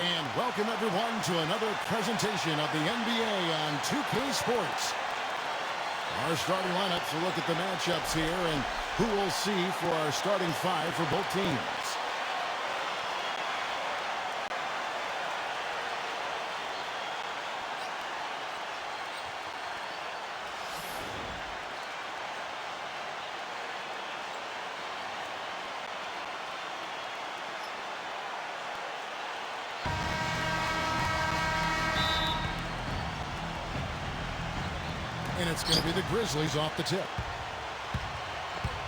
And welcome everyone to another presentation of the NBA on 2K Sports. Our starting lineups will look at the matchups here and who we'll see for our starting five for both teams. And it's going to be the Grizzlies off the tip.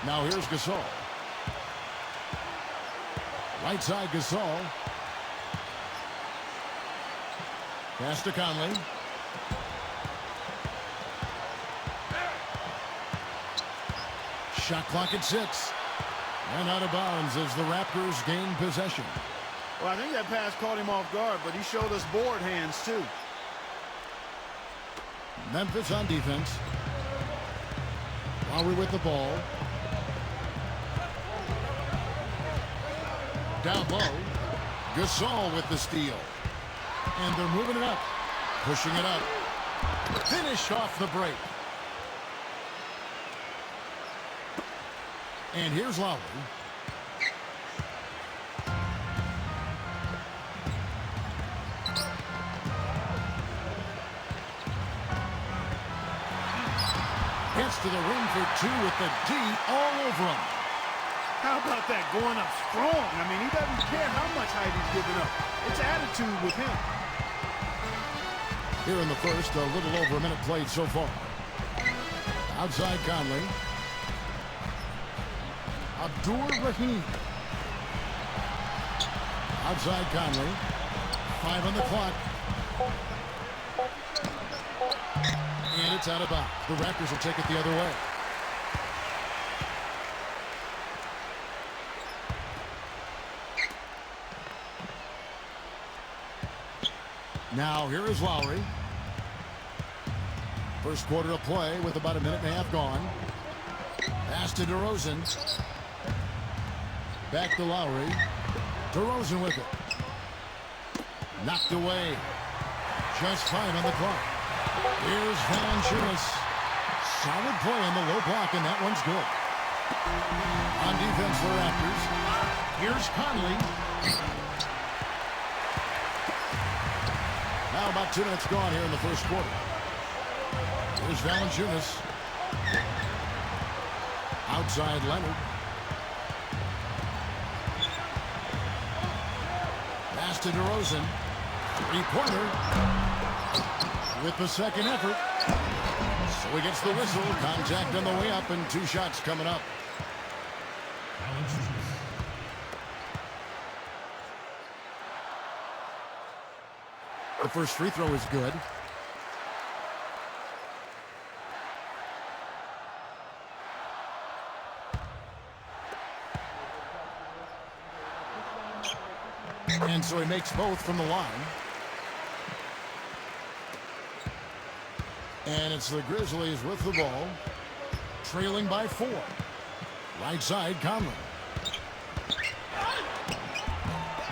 Now here's Gasol. Right side Gasol. Pass to Conley. Shot clock at 6. And out of bounds as the Raptors gain possession. Well, I think that pass caught him off guard, but he showed us board hands too. Memphis on defense. Lowry with the ball. Down low. Gasol with the steal. And they're moving it up. Pushing it up. Finish off the break. And here's Lowry. Gets to the ring for 2 with the D all over him. How about that, going up strong? I mean, he doesn't care how much height he's giving up. It's attitude with him. Here in the first, a little over a minute played so far. Outside Conley. Abdur-Rahim. Outside Conley. 5 on the clock. And it's out of bounds. The Raptors will take it the other way. Now here is Lowry. First quarter of play with about a minute and a half gone. Pass to DeRozan. Back to Lowry. DeRozan with it. Knocked away. Just 5 on the clock. Here's Valanciunas. Solid play on the low block, and that one's good. On defense for Raptors. Here's Conley. Now about 2 minutes gone here in the first quarter. Here's Valanciunas. Outside Leonard. Pass to DeRozan. Three-pointer. With the second effort. So he gets the whistle. Contact on the way up and 2 shots coming up. The first free throw is good. And so he makes both from the line. And it's the Grizzlies with the ball, trailing by 4. Right side, Conley.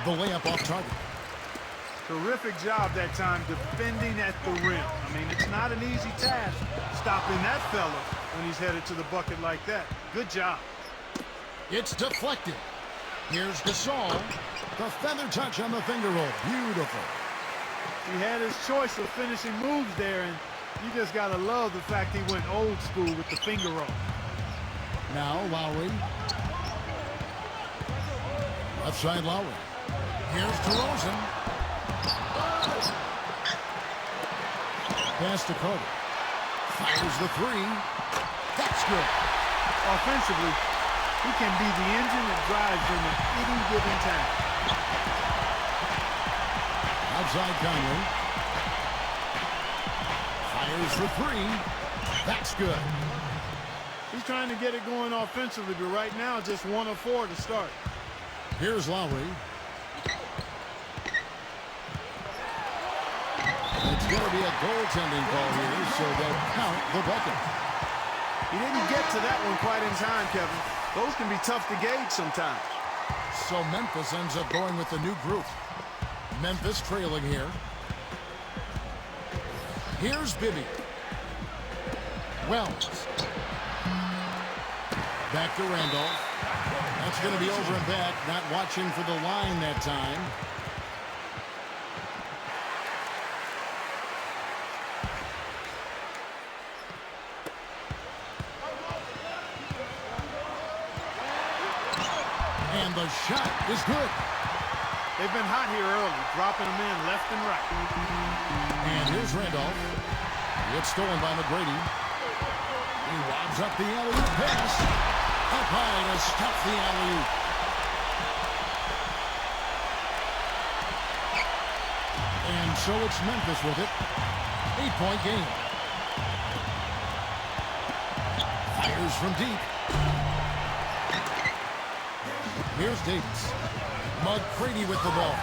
The layup off target. Terrific job that time defending at the rim. I mean, it's not an easy task stopping that fella when he's headed to the bucket like that. Good job. It's deflected. Here's Gasol. The feather touch on the finger roll. Beautiful. He had his choice of finishing moves there, and you just got to love the fact he went old school with the finger roll. Now Lowry. Left side Lowry. Here's DeRozan. Pass to Carter. Fires the 3. That's good. Offensively, he can be the engine that drives them at any given time. Outside Conley. Fires for 3. That's good. He's trying to get it going offensively, but right now just 1 of 4 to start. Here's Lowry. It's going to be a goaltending call here, so they'll count the bucket. He didn't get to that one quite in time, Kevin. Those can be tough to gauge sometimes. So Memphis ends up going with the new group. Memphis trailing here. Here's Bibby. Wells. Back to Randolph. That's going to be over and back. Not watching for the line that time. And the shot is good. They've been hot here early, dropping them in left and right. And here's Randolph. It's stolen by McGrady. He lobs up the alley-oop pass. Up high to stop the alley-oop. And so it's Memphis with it. 8-point game. Fires from deep. Here's Davis. McGrady with the ball.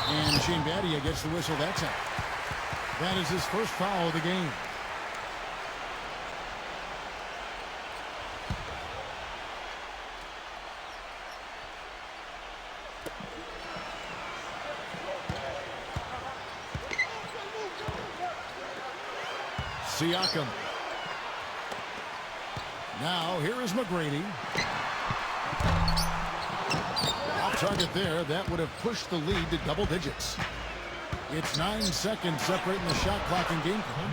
And Shane Battier gets the whistle that time. That is his first foul of the game. Siakam. Now here is McGrady. Off target there. That would have pushed the lead to double digits. It's 9 seconds separating the shot clock and game clock.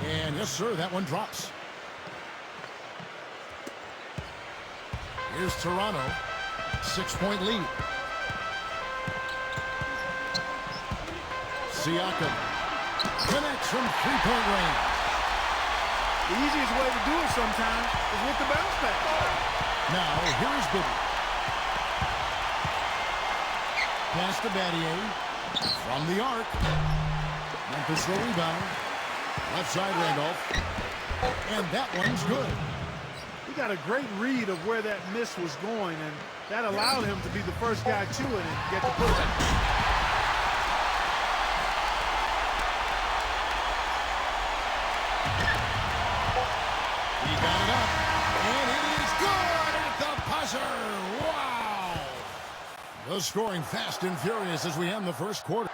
And yes, sir, that one drops. Here's Toronto. 6-point lead. Siakam connects from 3-point range. The easiest way to do it sometimes is with the bounce back. Now, here is Bibby. Pass to Battier. From the arc. Memphis the rebound. Left side Randolph. And that one's good. He got a great read of where that miss was going, and that allowed him to be the first guy to it and get the putback. He got it up, and it is good at the buzzer. Wow! The scoring fast and furious as we end the first quarter.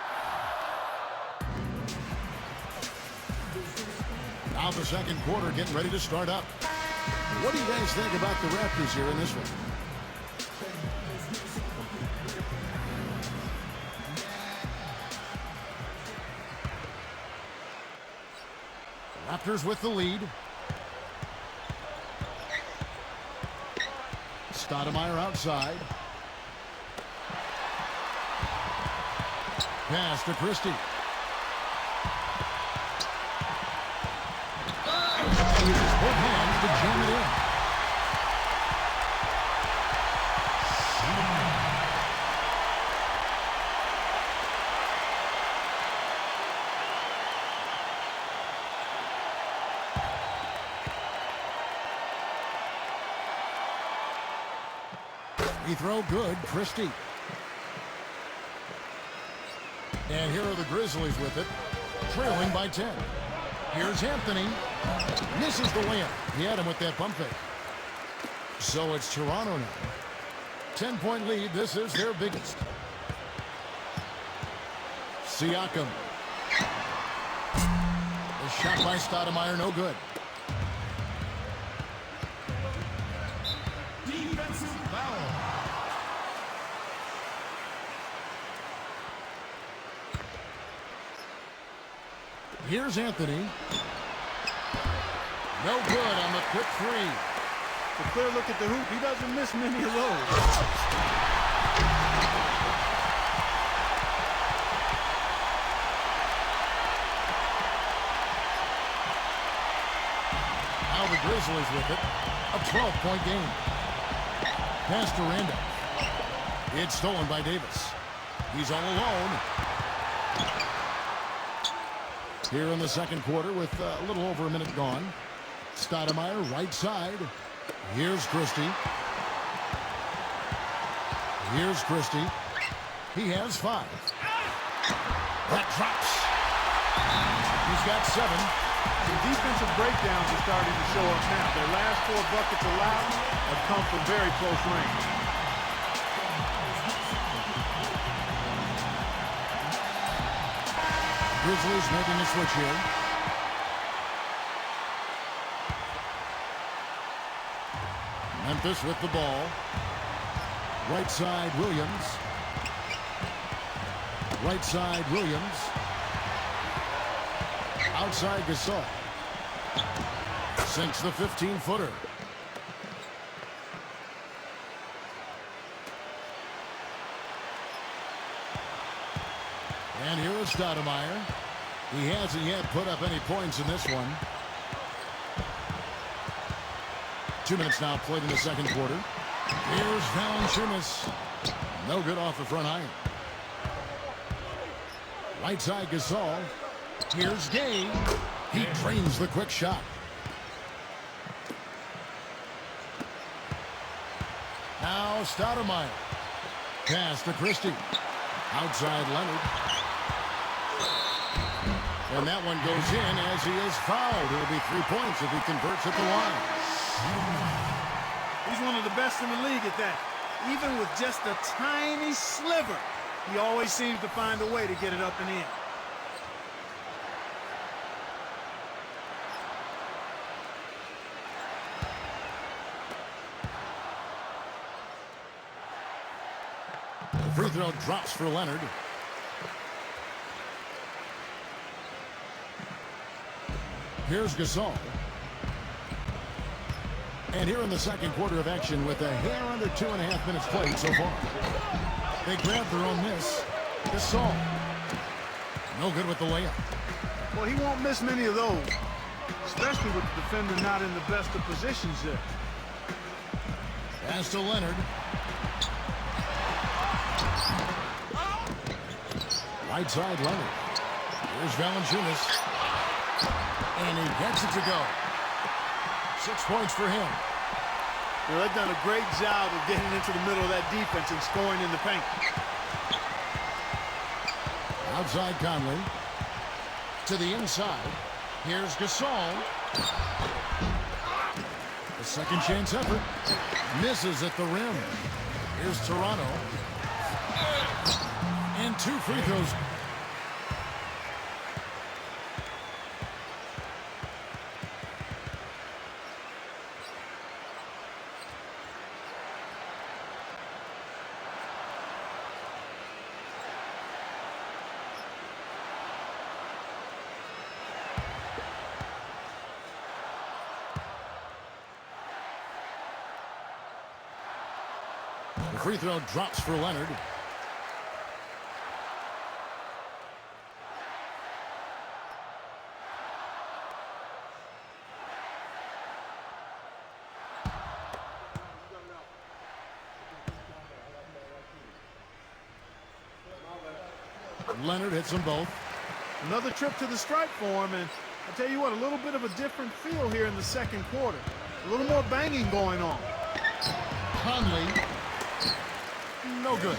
Now the second quarter getting ready to start up. What do you guys think about the Raptors here in this one? Raptors with the lead. Stoudemire outside. Pass to Christie. He uses both hands to jam it in. He throw good, Christie. And here are the Grizzlies with it, trailing by 10. Here's Anthony. Misses the layup. He had him with that pump fake. So it's Toronto now. 10-point lead. This is their biggest. Siakam. The shot by Stoudemire, no good. Defensive foul. Here's Anthony. No good on the quick three. A clear look at the hoop. He doesn't miss many of those. Now the Grizzlies with it. A 12-point game. Pass to Randolph. It's stolen by Davis. He's all alone. Here in the second quarter with a little over a minute gone. Stoudemire right side. Here's Christie. Here's Christie. He has 5. That drops. He's got 7. The defensive breakdowns are starting to show up now. Their last 4 buckets allowed have come from very close range. Grizzlies making a switch here. Memphis with the ball. Right side, Williams. Right side, Williams. Outside, Gasol. Sinks the 15-footer. And here is Stoudemire. He hasn't yet put up any points in this one. 2 minutes now played in the second quarter. Here's Valanciunas. No good off the front iron. Right side Gasol. Here's Gay. He drains the quick shot. Now Stoudemire. Pass to Christie. Outside Leonard. And that one goes in as he is fouled. It'll be 3 points if he converts at the line. He's one of the best in the league at that. Even with just a tiny sliver, he always seems to find a way to get it up and in. The free throw drops for Leonard. Here's Gasol. And here in the second quarter of action with a hair under 2.5 minutes played so far. They grab their own miss. Gasol. No good with the layup. Well, he won't miss many of those, especially with the defender not in the best of positions there. Pass to Leonard. Right side Leonard. Here's Valanciunas. And he gets it to go. 6 points for him. Well, they've done a great job of getting into the middle of that defense and scoring in the paint. Outside Conley. To the inside. Here's Gasol. A second chance effort. Misses at the rim. Here's Toronto. And 2 free throws. The free throw drops for Leonard. Leonard hits them both. Another trip to the stripe for him, and I'll tell you what, a little bit of a different feel here in the second quarter. A little more banging going on. Conley. No good.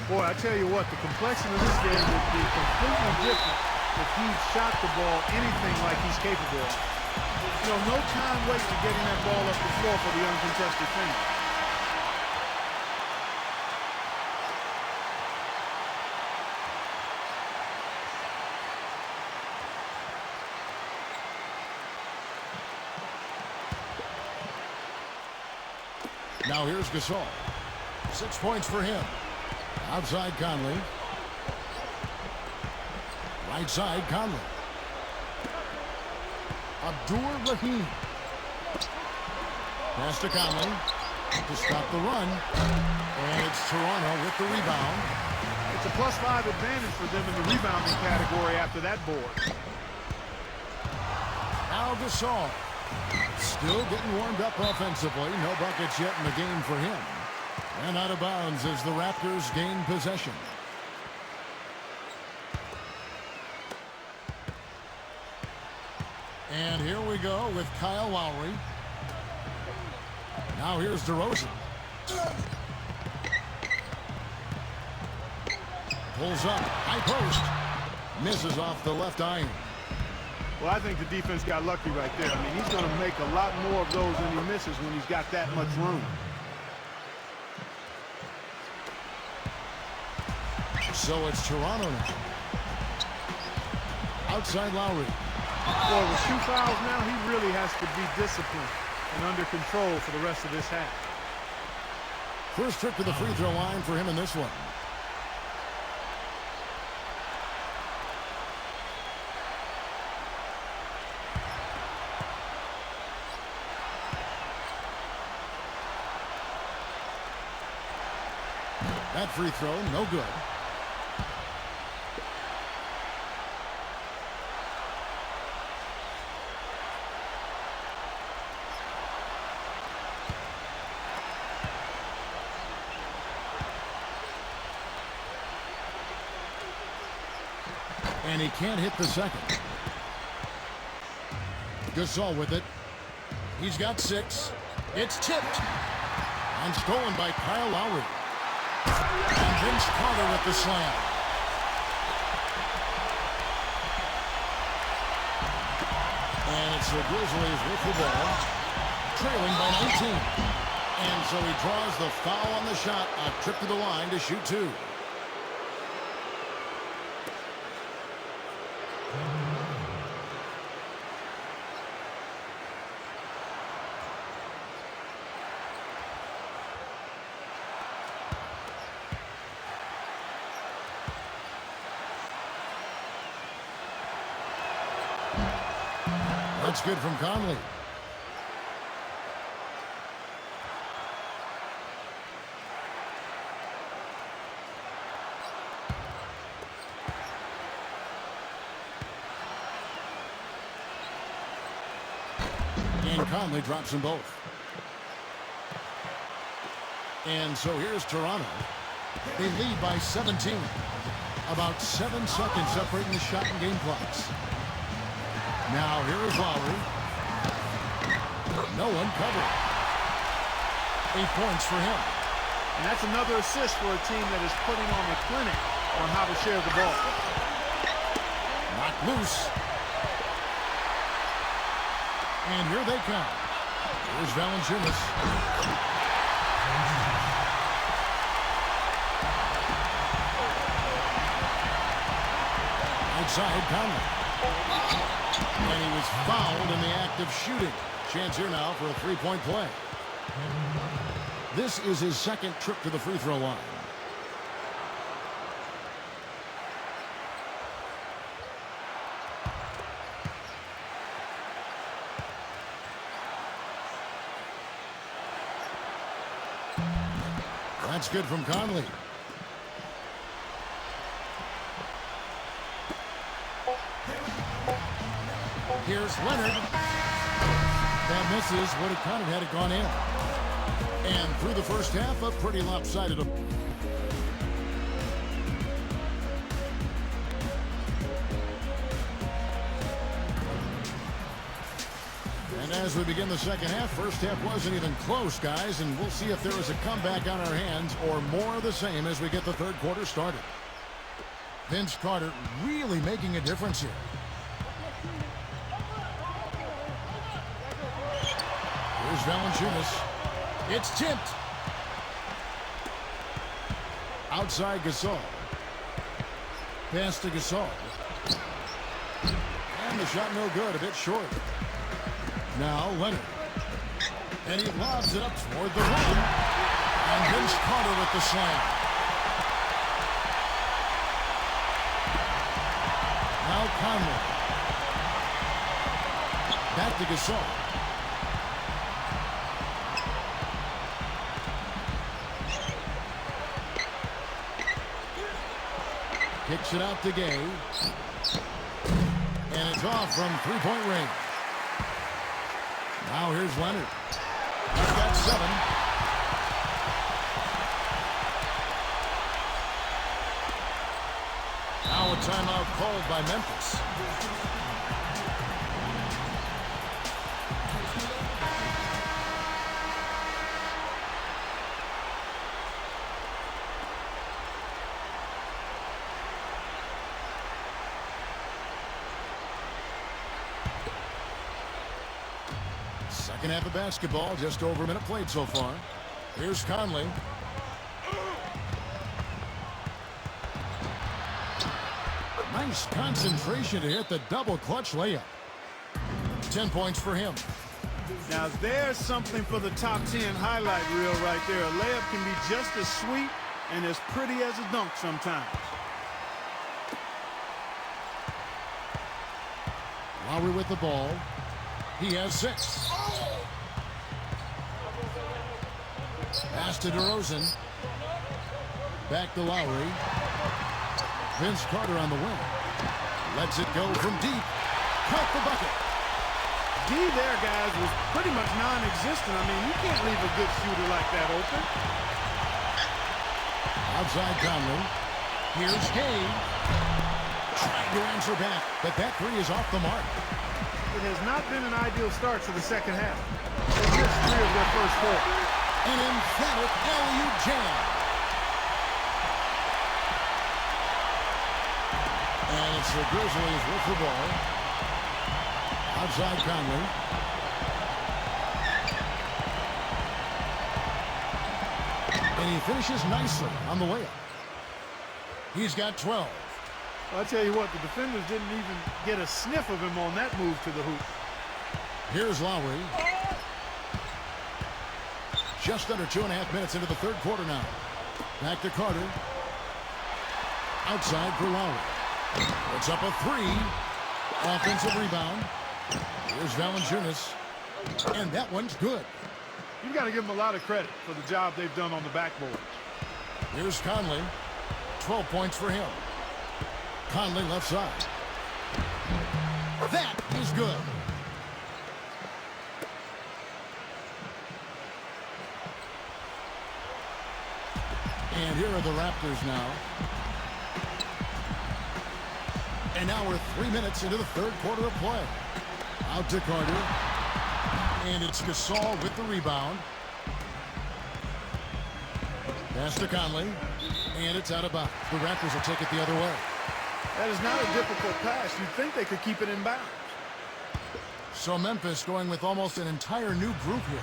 Boy, I tell you what, the complexion of this game would be completely different if he shot the ball anything like he's capable of. You know, no time wasted getting that ball up the floor for the uncontested finish. Now here's Gasol. 6 points for him. Outside Conley. Right side Conley. Abdur-Rahim. Pass to Conley to stop the run. And it's Toronto with the rebound. It's a +5 advantage for them in the rebounding category after that board. Now Gasol. Still getting warmed up offensively. No buckets yet in the game for him. And out of bounds as the Raptors gain possession. And here we go with Kyle Lowry. Now here's DeRozan. Pulls up. High post. Misses off the left iron. Well, I think the defense got lucky right there. I mean, he's going to make a lot more of those than he misses when he's got that much room. So it's Toronto now. Outside Lowry. Well, with 2 fouls now, he really has to be disciplined and under control for the rest of this half. First trip to the free throw line for him in this one. That free throw, no good. And he can't hit the second. Gasol with it. He's got 6. It's tipped. And stolen by Kyle Lowry. And Vince Carter with the slam. And it's the Grizzlies with the ball, trailing by 19. And so he draws the foul on the shot, a trip to the line to shoot 2. That's good from Conley. And Conley drops them both. And so here's Toronto. They lead by 17. About 7 seconds separating the shot and game clocks. Now here is Lowry. No one covered. 8 points for him. And that's another assist for a team that is putting on a clinic on how to share the ball. Knocked loose. And here they come. Here's Valanciunas. Outside Conley. And he was fouled in the act of shooting. Chance here now for a 3-point play. This is his second trip to the free throw line. That's good from Conley. Here's Leonard. That misses. Would have counted had it gone in. And through the first half, a pretty lopsided. And as we begin the second half, first half wasn't even close, guys, and we'll see if there is a comeback on our hands or more of the same as we get the third quarter started. Vince Carter really making a difference here. Here's Valanciunas. It's tipped. Outside Gasol. Pass to Gasol. And the shot no good, a bit short. Now Leonard. And he lobs it up toward the rim. And Vince Carter with the slam. Now Conley. Back to Gasol. Kicks it out to Gay. And it's off from three-point range. Now here's Leonard. He's got 7. Now a timeout called by Memphis. Second half of basketball, just over a minute played so far. Here's Conley. Nice concentration to hit the double clutch layup. 10 points for him. Now there's something for the top 10 highlight reel right there. A layup can be just as sweet and as pretty as a dunk sometimes. Lowry with the ball. He has 6. Pass to DeRozan. Back to Lowry. Vince Carter on the wing. Lets it go from deep. Count the bucket. D there, guys, was pretty much non-existent. I mean, you can't leave a good shooter like that open. Outside Conley. Here's Cade. Trying to answer back, but that 3 is off the mark. It has not been an ideal start to the second half. They missed 3 of their first 4. An emphatic alley-oop jam. And it's the Grizzlies with the ball. Outside Conley. And he finishes nicely on the layup. He's got 12. Well, I tell you what, the defenders didn't even get a sniff of him on that move to the hoop. Here's Lowry. Just under 2.5 minutes into the third quarter now. Back to Carter. Outside for Lowry. It's up a 3. Offensive rebound. Here's Valanciunas. And that one's good. You've got to give them a lot of credit for the job they've done on the backboard. Here's Conley. 12 points for him. Conley left side. That is good. And here are the Raptors now. And now we're 3 minutes into the third quarter of play. Out to Carter. And it's Gasol with the rebound. Pass to Conley. And it's out of bounds. The Raptors will take it the other way. That is not a difficult pass. You'd think they could keep it in bounds. So Memphis going with almost an entire new group here.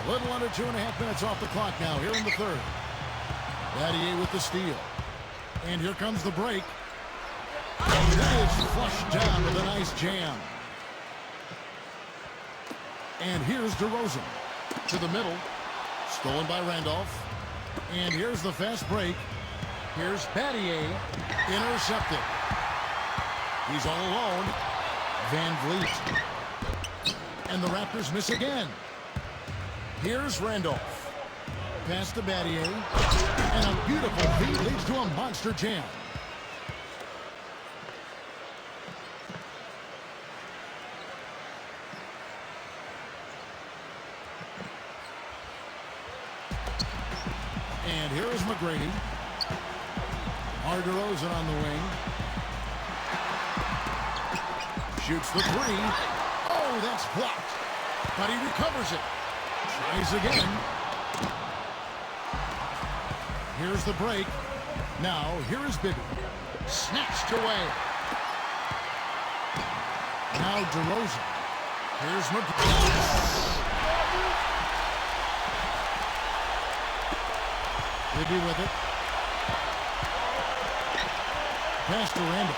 A little under 2.5 minutes off the clock now here in the third. Battier with the steal. And here comes the break. And that is flushed down with a nice jam. And here's DeRozan to the middle. Stolen by Randolph. And here's the fast break. Here's Battier. Intercepted. He's all alone. Van Vliet. And the Raptors miss again. Here's Randolph. Pass to Battier. And a beautiful feed leads to a monster jam. And here is McGrady. DeRozan on the wing. Shoots the 3. Oh, that's blocked. But he recovers it. Tries again. Here's the break. Now, here is Bibby. Snatched away. Now DeRozan. Here's McGrady. Bibby with it. Pass to Randall.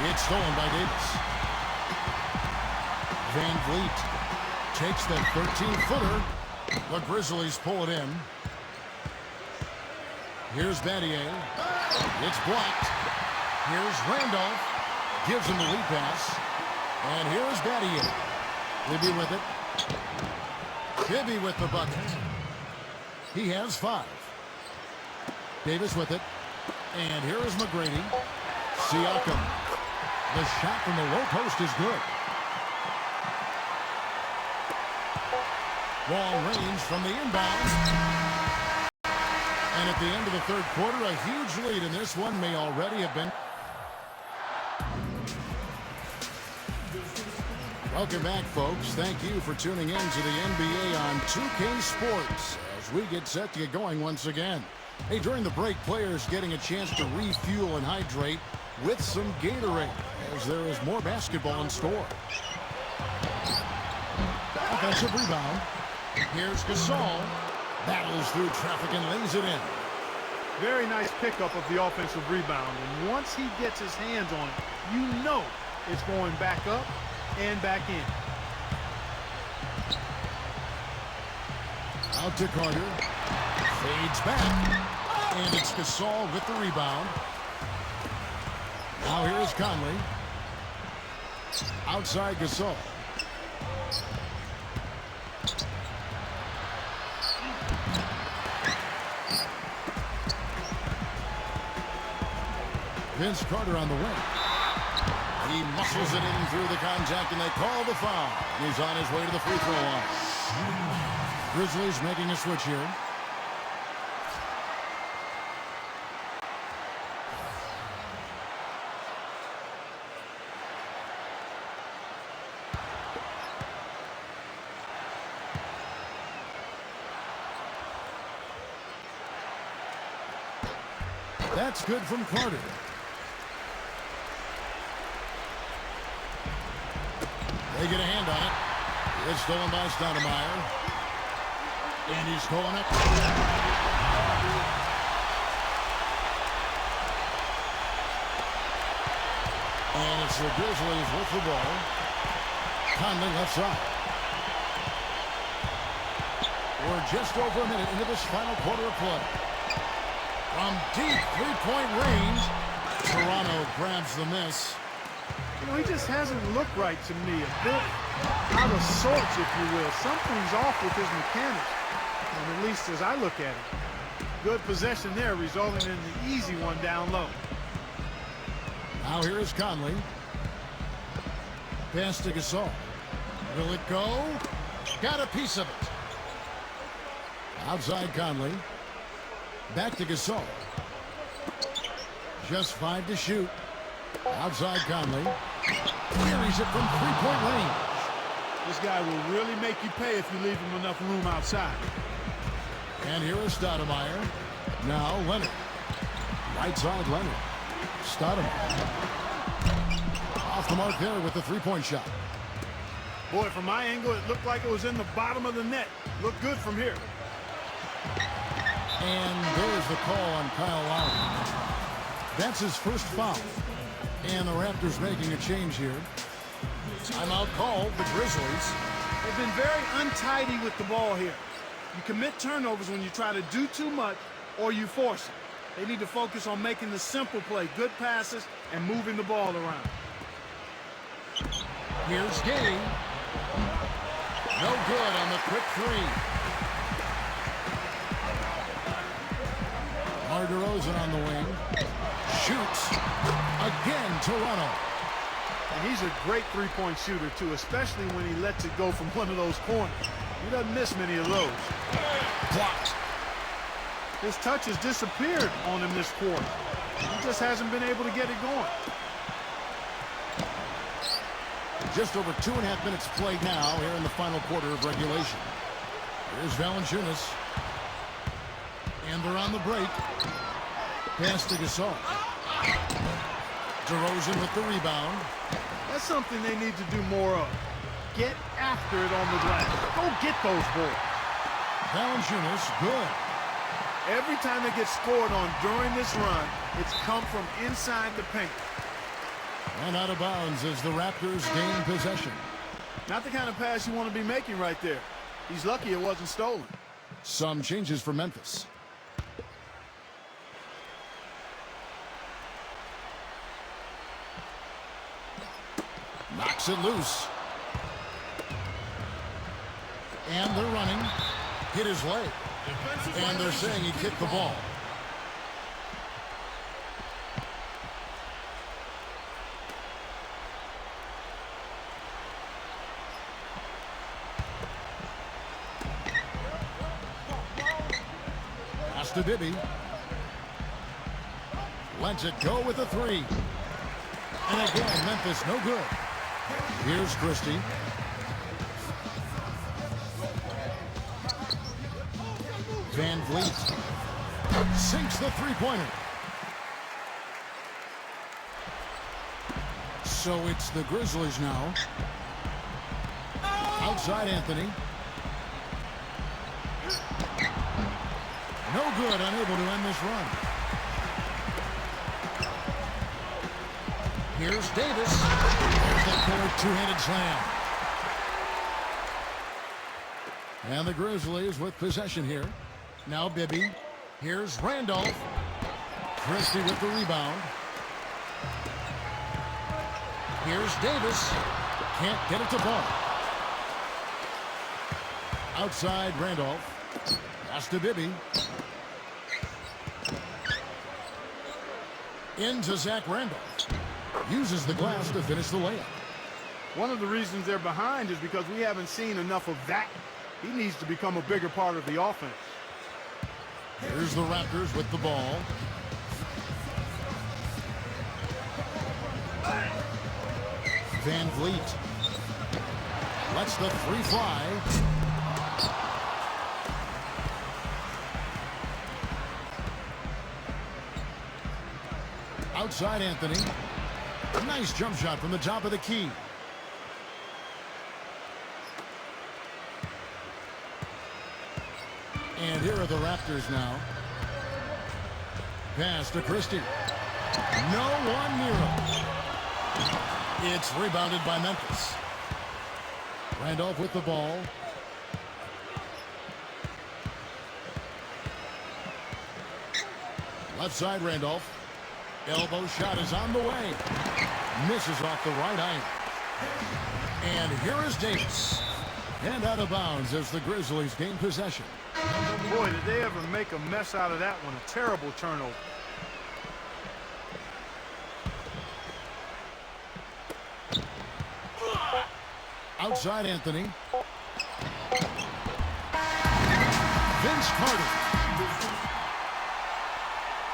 It's stolen by Davis. Van Vliet takes the 13-footer. The Grizzlies pull it in. Here's Battier. It's blocked. Here's Randolph. Gives him the lead pass. And here's Battier. Bibby with it. Bibby with the bucket. He has 5. Davis with it. And here is McGrady. Siakam. The shot from the low post is good. Long range from the inbound. And at the end of the third quarter, a huge lead in this one may already have been. Welcome back, folks. Thank you for tuning in to the NBA on 2K Sports as we get set to get going once again. Hey, during the break, players getting a chance to refuel and hydrate with some Gatorade as there is more basketball in store. Offensive rebound. Here's Gasol. Battles through traffic and lays it in. Very nice pickup of the offensive rebound. And once he gets his hands on it, you know it's going back up and back in. Out to Carter. Fades back. And it's Gasol with the rebound. Now here's Conley. Outside Gasol. Vince Carter on the wing. He muscles it in through the contact, and they call the foul. He's on his way to the free throw line. Grizzlies making a switch here. That's good from Carter. They get a hand on it. It's stolen by Stoudemire. And he's stolen it. And it's the Grizzlies with the ball. Conley left side. We're just over a minute into this final quarter of play. From deep three-point range, Toronto grabs the miss. You know, he just hasn't looked right to me. A bit out of sorts, if you will. Something's off with his mechanics, and at least as I look at it. Good possession there, resulting in the easy one down low. Now here is Conley. Pass to Gasol. Will it go? Got a piece of it. Outside Conley. Back to Gasol. Just 5 to shoot. Outside Conley. Carries it from three-point range. This guy will really make you pay if you leave him enough room outside. And here is Stoudemire. Now Leonard. Right side Leonard. Stoudemire. Off the mark there with the three-point shot. Boy, from my angle, it looked like it was in the bottom of the net. Looked good from here. And there's the call on Kyle Lowry. That's his first foul. And the Raptors making a change here. Timeout called, the Grizzlies. They've been very untidy with the ball here. You commit turnovers when you try to do too much or you force it. They need to focus on making the simple play, good passes, and moving the ball around. Here's Gay. No good on the quick three. DeRozan on the wing. Shoots. Again, Toronto. And he's a great three-point shooter, too, especially when he lets it go from one of those corners. He doesn't miss many of those. Blocked. His touch has disappeared on him this quarter. He just hasn't been able to get it going. Just over 2.5 minutes played now here in the final quarter of regulation. Here's Valanciunas. And they're on the break. Pass to Gasol. DeRozan with the rebound. That's something they need to do more of. Get after it on the glass. Go get those balls. Valanciunas, good. Every time they get scored on during this run, it's come from inside the paint. And out of bounds as the Raptors gain possession. Not the kind of pass you want to be making right there. He's lucky it wasn't stolen. Some changes for Memphis. Knocks it loose. And they're running. Hit his leg. And they're saying he kicked the ball. Pass to Dibby. Lets it go with a three. And again, Memphis no good. Here's Christie. Van Vliet sinks the three-pointer. So it's the Grizzlies now. Outside Anthony. No good, unable to end this run. Here's Davis. There's the court two-handed slam. And the Grizzlies with possession here. Now Bibby. Here's Randolph. Christie with the rebound. Here's Davis. Can't get it to fall. Outside Randolph. Pass to Bibby. Into Zach Randolph. Uses the glass to finish the layup. One of the reasons they're behind is because we haven't seen enough of that. He needs to become a bigger part of the offense. Here's the Raptors with the ball. Van Vliet lets the three fly. Outside Anthony. Nice jump shot from the top of the key. And here are the Raptors now. Pass to Christie. No one near him. It's rebounded by Memphis. Randolph with the ball. Left side Randolph. Elbow shot is on the way. Misses off the right iron. And here is Davis. And out of bounds as the Grizzlies gain possession. Boy, did they ever make a mess out of that one. A terrible turnover. Outside Anthony. Vince Carter.